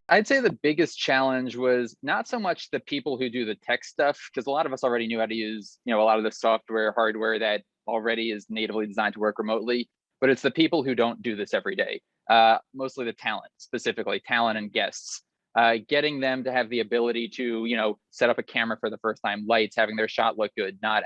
I'd say the biggest challenge was not so much the people who do the tech stuff, because a lot of us already knew how to use, a lot of the software, hardware that already is natively designed to work remotely, but it's the people who don't do this every day. Mostly the talent, specifically talent and guests. Getting them to have the ability to, set up a camera for the first time, lights, having their shot look good, not,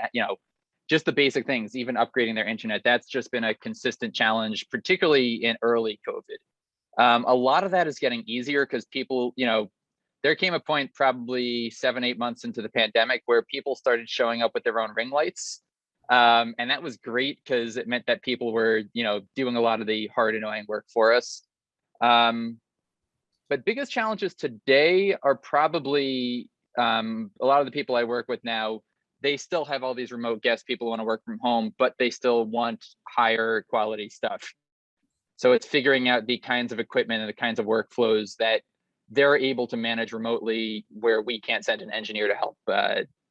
just the basic things, even upgrading their internet. That's just been a consistent challenge, particularly in early COVID. A lot of that is getting easier because people, there came a point probably 7, 8 months into the pandemic where people started showing up with their own ring lights. And that was great because it meant that people were, doing a lot of the hard, annoying work for us. But biggest challenges today are probably a lot of the people I work with now. They still have all these remote guests. People want to work from home, but they still want higher quality stuff. So it's figuring out the kinds of equipment and the kinds of workflows that they're able to manage remotely where we can't send an engineer to help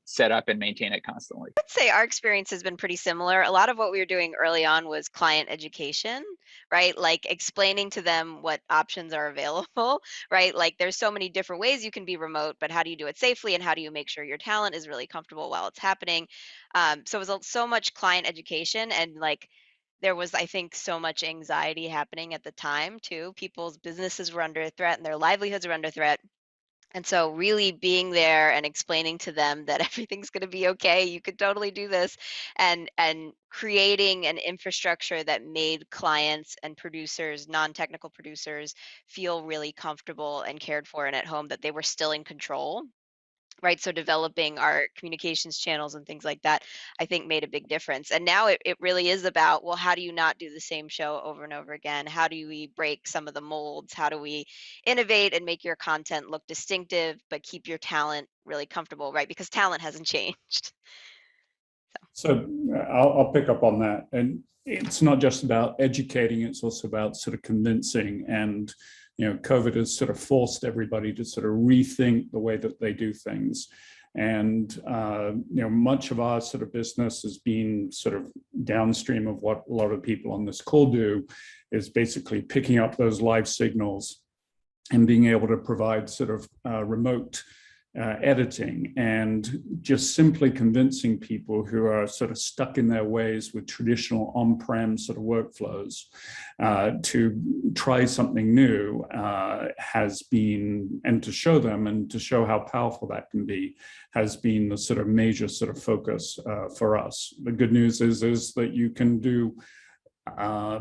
set up and maintain it constantly. I'd say our experience has been pretty similar. A lot of what we were doing early on was client education, right? Like explaining to them what options are available, right? Like there's so many different ways you can be remote, but how do you do it safely and how do you make sure your talent is really comfortable while it's happening? So it was so much client education and like there was, I think, so much anxiety happening at the time too. People's businesses were under threat and their livelihoods were under threat. And so really being there and explaining to them that everything's going to be okay, you could totally do this, and creating an infrastructure that made clients and producers, non-technical producers, feel really comfortable and cared for and at home, that they were still in control. Right. So developing our communications channels and things like that, I think made a big difference. And now it really is about, well, how do you not do the same show over and over again? How do we break some of the molds? How do we innovate and make your content look distinctive, but keep your talent really comfortable, right? Because talent hasn't changed. So I'll pick up on that. And it's not just about educating, it's also about sort of convincing. And, COVID has sort of forced everybody to sort of rethink the way that they do things. And, much of our sort of business has been sort of downstream of what a lot of people on this call do, is basically picking up those live signals and being able to provide sort of remote editing, and just simply convincing people who are sort of stuck in their ways with traditional on-prem sort of workflows to try something new has been, and to show them and to show how powerful that can be, has been the sort of major sort of focus for us. The good news is that you can do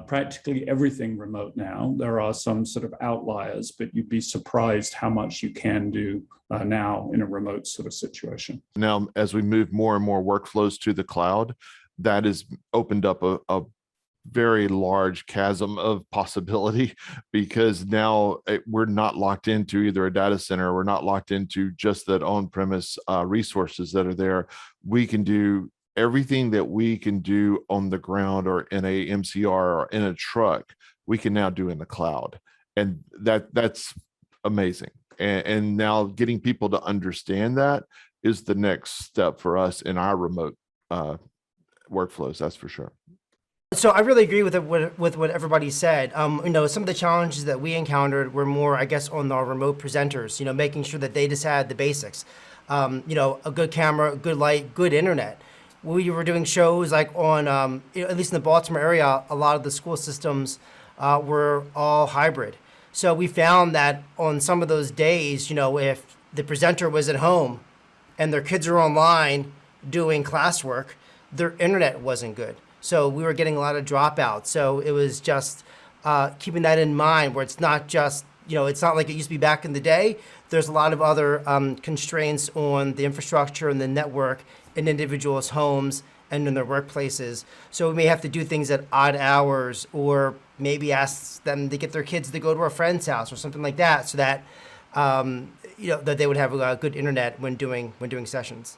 practically everything remote now. There are some sort of outliers, but you'd be surprised how much you can do now in a remote sort of situation. Now, as we move more and more workflows to the cloud, that has opened up a very large chasm of possibility, because now we're not locked into either a data center, we're not locked into just that on-premise resources that are there. We can do everything that we can do on the ground or in a MCR or in a truck, we can now do in the cloud. And that's amazing. And now getting people to understand that is the next step for us in our remote workflows, that's for sure. So I really agree with what everybody said. Some of the challenges that we encountered were more, I guess, on our remote presenters, making sure that they just had the basics. A good camera, good light, good internet. We were doing shows like on, at least in the Baltimore area, a lot of the school systems were all hybrid. So we found that on some of those days, if the presenter was at home and their kids are online doing classwork, their internet wasn't good. So we were getting a lot of dropouts. So it was just keeping that in mind, where it's not just, it's not like it used to be back in the day. There's a lot of other constraints on the infrastructure and the network in individuals' homes and in their workplaces. So we may have to do things at odd hours, or maybe ask them to get their kids to go to a friend's house or something like that, so that that they would have a good internet when doing sessions.